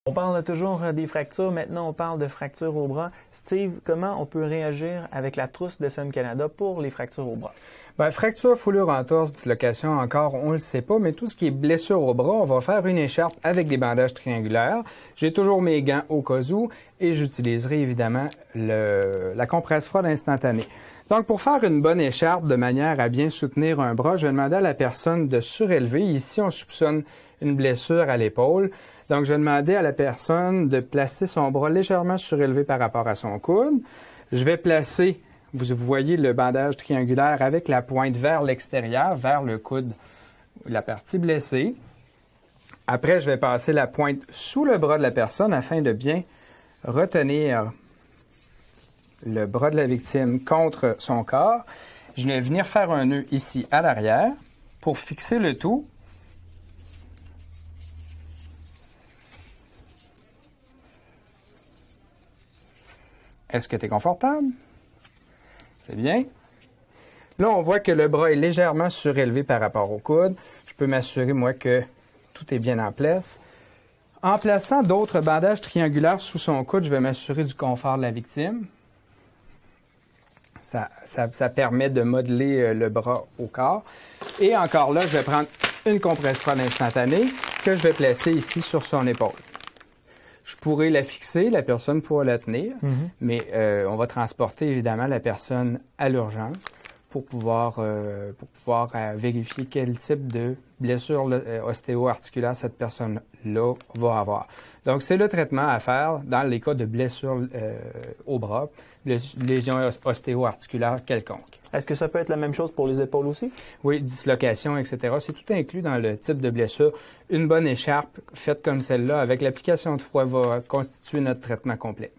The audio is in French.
On parle toujours des fractures, maintenant on parle de fractures au bras. Steve, comment on peut réagir avec la trousse de SEM Canada pour les fractures au bras? Bien, fracture, foulure, entorse, dislocation, encore, on ne le sait pas, mais tout ce qui est blessure au bras, on va faire une écharpe avec des bandages triangulaires. J'ai toujours mes gants au cas où et j'utiliserai évidemment la compresse froide instantanée. Donc, pour faire une bonne écharpe de manière à bien soutenir un bras, je vais demander à la personne de surélever. Ici, on soupçonne une blessure à l'épaule. Donc, je vais demander à la personne de placer son bras légèrement surélevé par rapport à son coude. Je vais placer, vous voyez le bandage triangulaire avec la pointe vers l'extérieur, vers le coude, la partie blessée. Après, je vais passer la pointe sous le bras de la personne afin de bien retenir le bras de la victime contre son corps. Je vais venir faire un nœud ici à l'arrière pour fixer le tout. Est-ce que tu es confortable? C'est bien. Là, on voit que le bras est légèrement surélevé par rapport au coude. Je peux m'assurer, moi, que tout est bien en place. En plaçant d'autres bandages triangulaires sous son coude, je vais m'assurer du confort de la victime. Ça permet de modeler le bras au corps. Et encore là, je vais prendre une compresse froide instantanée que je vais placer ici sur son épaule. Je pourrais la fixer, la personne pourra la tenir, mais on va transporter évidemment la personne à l'urgence pour pouvoir vérifier quel type de blessure ostéo-articulaire cette personne-là va avoir. Donc, c'est le traitement à faire dans les cas de blessure au bras, lésions ostéo-articulaires quelconques. Est-ce que ça peut être la même chose pour les épaules aussi? Oui, dislocation, etc. C'est tout inclus dans le type de blessure. Une bonne écharpe faite comme celle-là, avec l'application de froid, va constituer notre traitement complet.